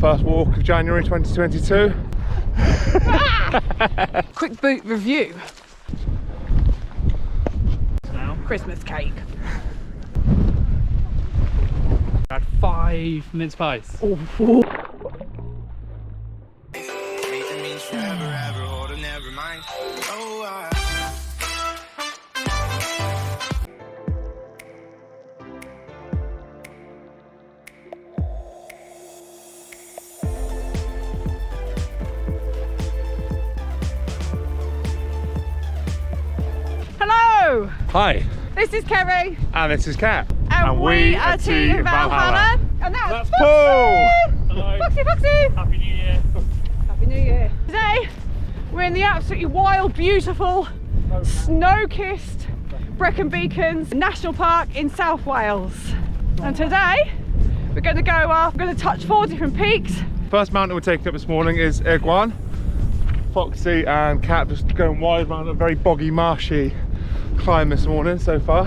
First walk of January 2022. Quick boot review. Christmas cake. I had 5 mince pies. Oh. Hello! Hi, This is Kerry. and this is Kat. And we are Team Valhalla. And that's Paul! Hello. Foxy, Foxy! Happy New Year. Happy New Year. Today, we're in the absolutely wild, beautiful, snow-kissed Brecon Beacons National Park in South Wales. And today, we're going to go up, we're going to touch 4 different peaks. First mountain we're taking up this morning is Gyrn. Foxy and Kat just going wide around a very boggy, marshy climb this morning so far.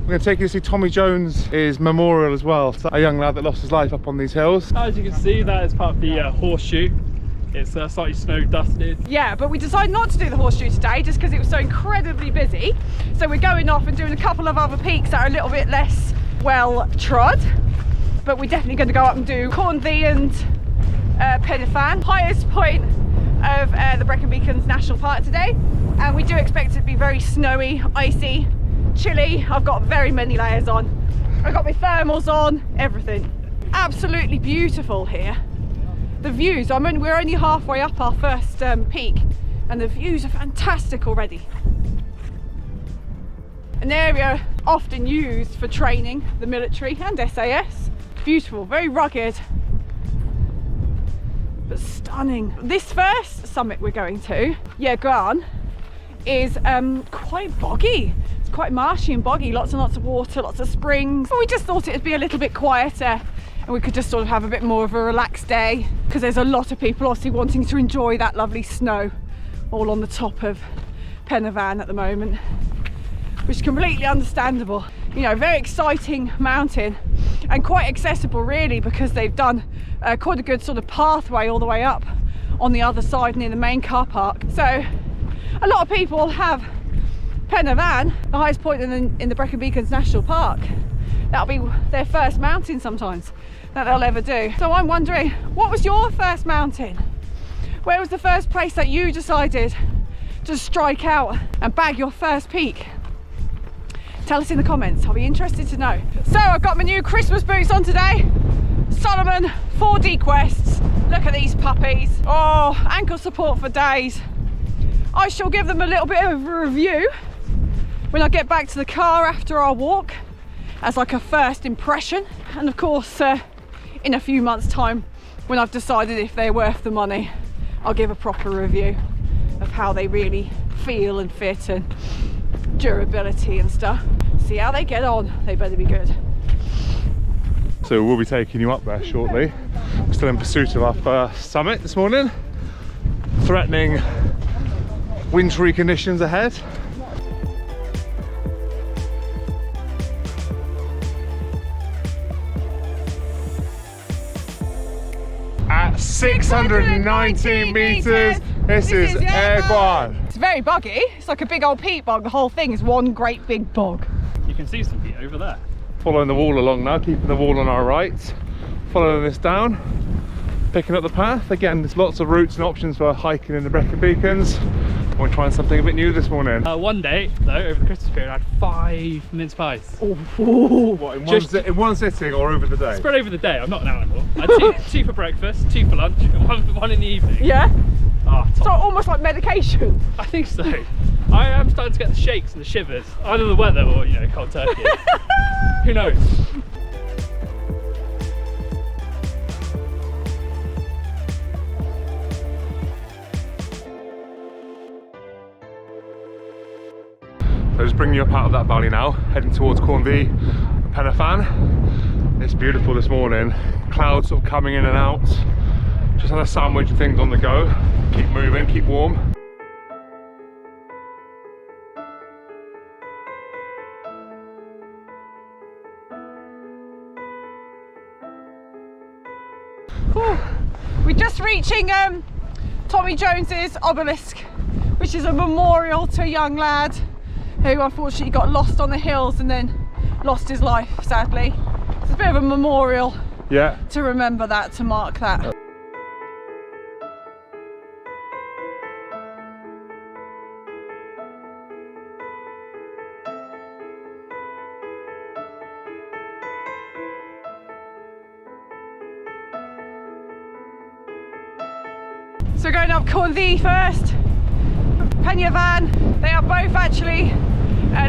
We're going to take you to see Tommy Jones' memorial as well. So a young lad that lost his life up on these hills. As you can see, that is part of the horseshoe. It's slightly snow dusted. Yeah, but we decided not to do the horseshoe today just because it was so incredibly busy. So we're going off and doing a couple of other peaks that are a little bit less well trod. But we're definitely going to go up and do Cornvee and Penifan, highest point of the Brecon Beacons National Park today. And we do expect it to be very snowy, icy, chilly. I've got very many layers on. I've got my thermals on, everything. Absolutely beautiful here. The views, we're only halfway up our first peak and the views are fantastic already. An area often used for training the military and SAS. Beautiful, very rugged, but stunning. This first summit we're going to, Gyrn, is quite boggy. It's quite marshy and boggy, lots and lots of water, lots of springs. We just thought it'd be a little bit quieter and we could just sort of have a bit more of a relaxed day because there's a lot of people obviously wanting to enjoy that lovely snow all on the top of Penifan at the moment, which is completely understandable. You know, very exciting mountain and quite accessible really because they've done quite a good sort of pathway all the way up on the other side near the main car park. So a lot of people have Penifan, the highest point in the Brecon Beacons National Park. That'll be their first mountain sometimes that they'll ever do. So I'm wondering, what was your first mountain? Where was the first place that you decided to strike out and bag your first peak? Tell us in the comments, I'll be interested to know. So I've got my new Christmas boots on today. Salomon 4D Quests. Look at these puppies. Oh, ankle support for days. I shall give them a little bit of a review when I get back to the car after our walk as like a first impression. And of course, in a few months' time, when I've decided if they're worth the money, I'll give a proper review of how they really feel and fit and durability and stuff. See how they get on. They better be good. So we'll be taking you up there shortly. We're still in pursuit of our first summit this morning. Threatening wintry conditions ahead. At 619 meters, this is Gyrn. It's very boggy. It's like a big old peat bog. The whole thing is one great big bog. You can see some peat over there. Following the wall along now, keeping the wall on our right. Following this down, picking up the path. Again, there's lots of routes and options for hiking in the Brecon Beacons. We're trying something a bit new this morning. One day, though, over the Christmas period, I had 5 mince pies. Oh. What, in one sitting or over the day? Spread over the day, I'm not an animal. I had two for breakfast, 2 for lunch, and one in the evening. Yeah? Oh, So almost like medication. I think so. I am starting to get the shakes and the shivers. Either the weather or, you know, cold turkey. Who knows? So just bringing you up out of that valley now, heading towards Cornvee and Penifan. It's beautiful this morning. Clouds sort of coming in and out. Just had a sandwich of things on the go. Keep moving, keep warm. We're just reaching Tommy Jones's Obelisk, which is a memorial to a young lad who unfortunately got lost on the hills and then lost his life, sadly. It's a bit of a memorial, yeah, to remember that, to mark that. So we're going up Cornthee first, Penya Van. They are both actually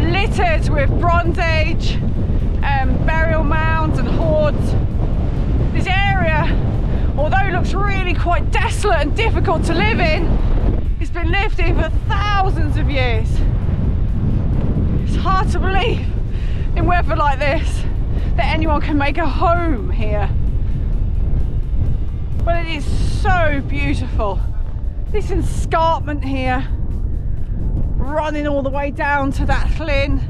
littered with Bronze Age burial mounds and hoards. This area, although it looks really quite desolate and difficult to live in, it's been lived in for thousands of years. It's hard to believe in weather like this that anyone can make a home here. But it is so beautiful. This escarpment here, running all the way down to that Llyn.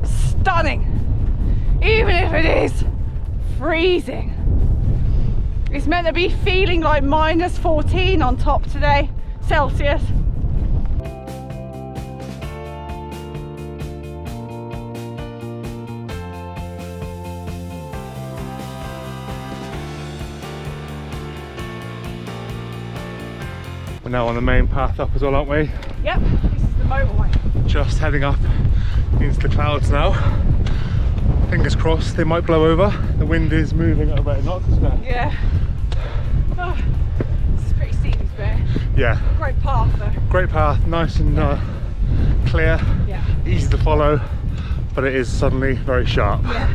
Stunning, even if it is freezing. It's meant to be feeling like -14 on top today, Celsius. We're now on the main path up as well, aren't we? Yep, this is the motorway. Just heading up into the clouds now. Fingers crossed they might blow over. The wind is moving at a rate of knots, isn't it? Yeah. Oh, this is pretty steep, this bit. Yeah. Great path though. Great path, nice and clear, Yeah. easy to follow, but it is suddenly very sharp. Yeah.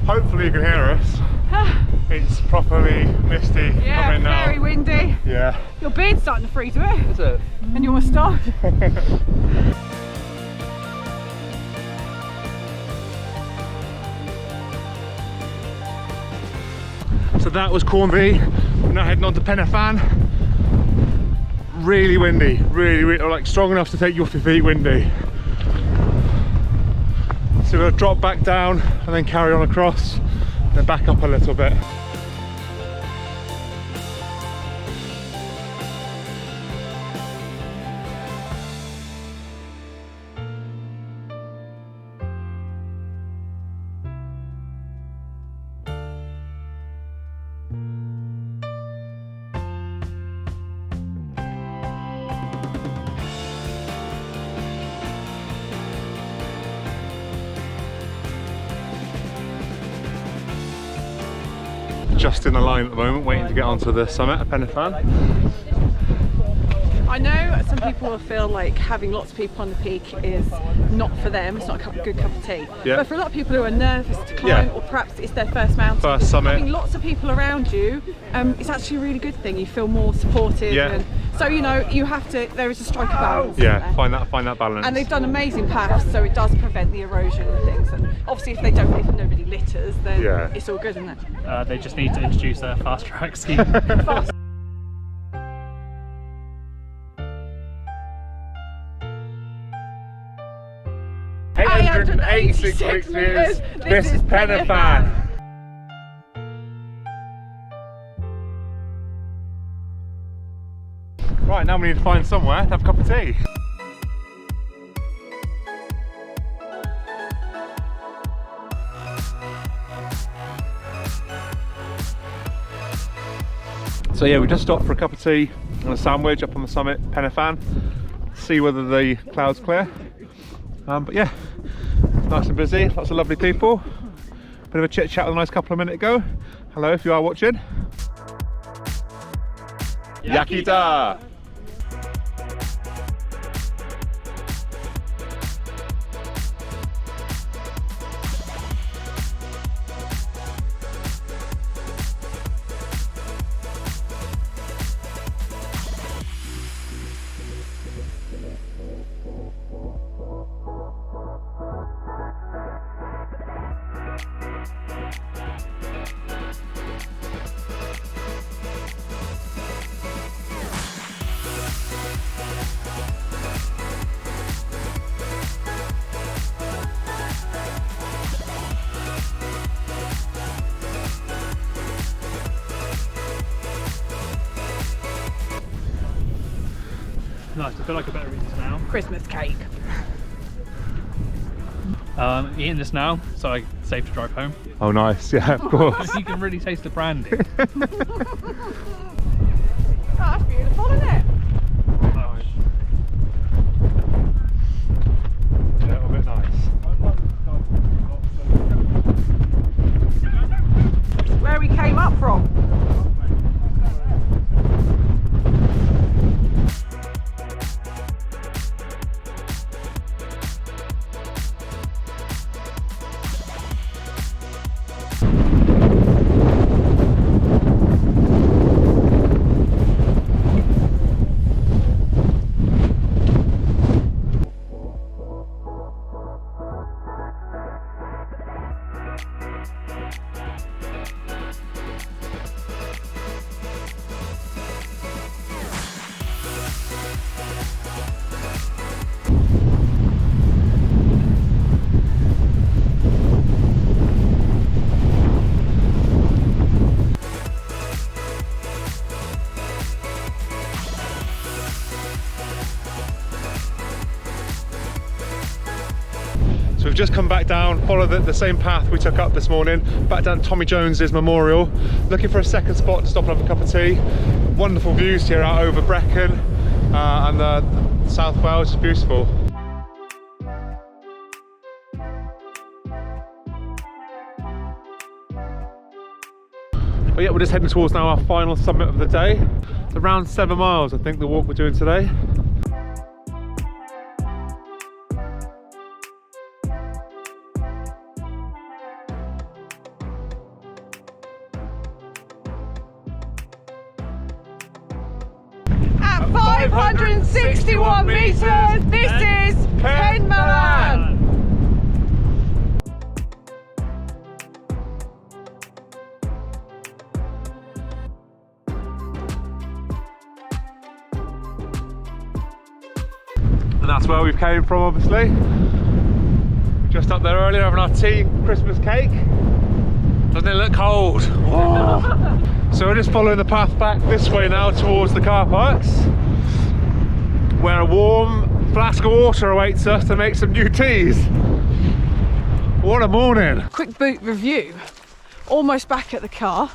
Hopefully you can hear us. It's properly misty coming now. Very windy. Yeah. Your beard's starting to freeze a bit. Is it? And your moustache. So that was Cornthee. We're now heading on to Penafan. Really windy, really, like strong enough to take you off your feet windy. So we're going to drop back down and then carry on across, then back up a little bit. Just in the line at the moment, waiting to get onto the summit at Penafan. I know some people will feel like having lots of people on the peak is not for them, it's not a good cup of tea. Yeah. But for a lot of people who are nervous to climb, or perhaps it's their first mountain, First summit. having lots of people around you, it's actually a really good thing. You feel more supported. Yeah. And so, you know, you have to, there is a strike of balance. Yeah, there. find that balance. And they've done amazing paths, so it does prevent the erosion and things. And obviously, if nobody litters, then Yeah. it's all good, isn't it? They just need to introduce a fast track scheme. Fast. 886 meters. This is Penafan. Right, now we need to find somewhere to have a cup of tea. So yeah, we just stopped for a cup of tea and a sandwich up on the summit, Penafan. See whether the clouds clear. But yeah, nice and busy, lots of lovely people. Bit of a chit chat with a nice couple of minutes ago. Hello if you are watching. Yakita! nice. I feel like I better eat this now. Christmas cake. Eating this now, so it's safe to drive home. Oh, nice. Yeah, of course. You can really taste the brandy. That's beautiful, isn't it? Nice. Yeah, a little bit nice. Where we came up from. So we've just come back down, followed the same path we took up this morning, back down to Tommy Jones's memorial, looking for a second spot to stop and have a cup of tea. Wonderful views here out over Brecon and the South Wales is beautiful. But yeah, we're just heading towards now our final summit of the day. It's around 7 miles, I think, the walk we're doing today. At 561 metres, this is Penman. And that's where we've came from, obviously. Just up there earlier having our tea, Christmas cake. Doesn't it look cold? Oh. So we're just following the path back this way now towards the car parks, where a warm flask of water awaits us to make some new teas. What a morning. Quick boot review. Almost back at the car,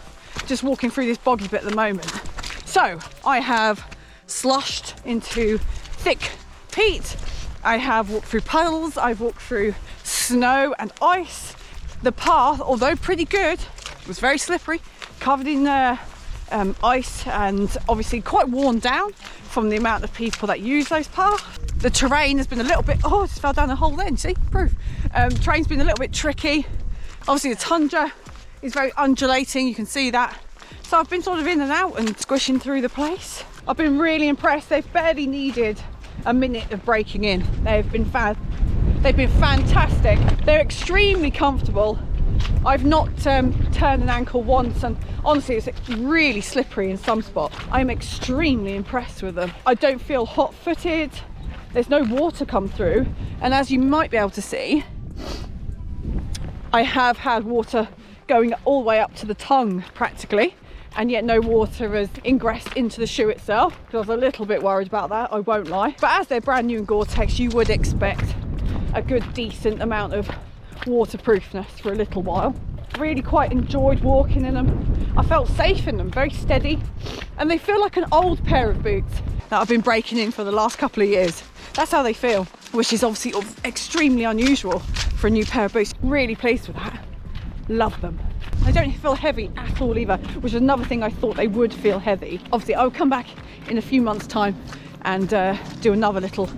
just walking through this boggy bit at the moment. So I have sloshed into thick peat. I have walked through puddles, I've walked through snow and ice. The path, although pretty good, was very slippery, covered in ice and obviously quite worn down from the amount of people that use those paths. The terrain has been a little bit, oh, I just fell down a hole then, see, proof. Terrain's been a little bit tricky. Obviously the tundra is very undulating, you can see that. So I've been sort of in and out and squishing through the place. I've been really impressed. They've barely needed a minute of breaking in. They've been fantastic. They're extremely comfortable. I've not turned an ankle once, and honestly it's really slippery in some spots. I'm extremely impressed with them. I don't feel hot-footed. There's no water come through, and as you might be able to see, I have had water going all the way up to the tongue practically, and yet no water has ingressed into the shoe itself, because I was a little bit worried about that, I won't lie. But as they're brand new in Gore-Tex, you would expect a good decent amount of waterproofness for a little while. Really quite enjoyed walking in them. I felt safe in them, very steady, and they feel like an old pair of boots that I've been breaking in for the last couple of years. That's how they feel, which is obviously extremely unusual for a new pair of boots. Really pleased with that. Love them. They don't feel heavy at all either, which is another thing I thought they would feel heavy. Obviously I'll come back in a few months' time and do another little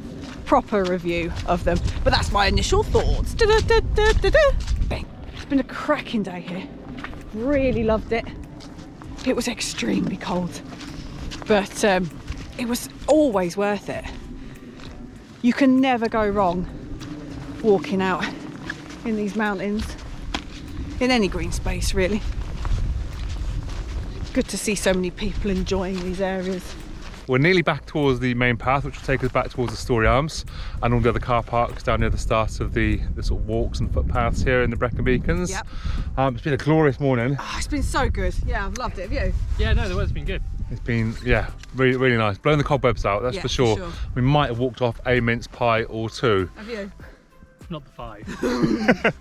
proper review of them, but that's my initial thoughts. Bang. It's been a cracking day here. Really loved it. It was extremely cold, but it was always worth it. You can never go wrong walking out in these mountains, in any green space really. Good to see so many people enjoying these areas. We're nearly back towards the main path, which will take us back towards the Storey Arms and all the other car parks down near the start of the sort of walks and footpaths here in the Brecon Beacons. Yep. It's been a glorious morning. Oh, it's been so good. Yeah, I've loved it. Have you? Yeah, no, the weather's been good. It's been, yeah, really, really nice. Blowing the cobwebs out, that's Yeah, for sure. for sure. We might have walked off a mince pie or two. Have you? Not the 5.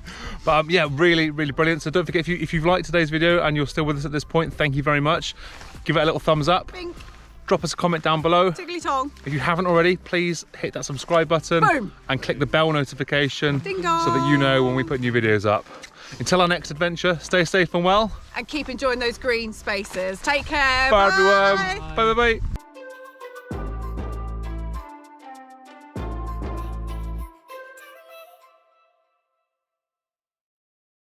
But yeah, really, really brilliant. So don't forget, if you've liked today's video and you're still with us at this point, thank you very much. Give it a little thumbs up. Bing. Drop us a comment down below. Tiggly tong. If you haven't already, please hit that subscribe button. Boom. And click the bell notification Ding dong. so that you know when we put new videos up. Until our next adventure, stay safe and well. And keep enjoying those green spaces. Take care. Bye everyone. Bye bye bye.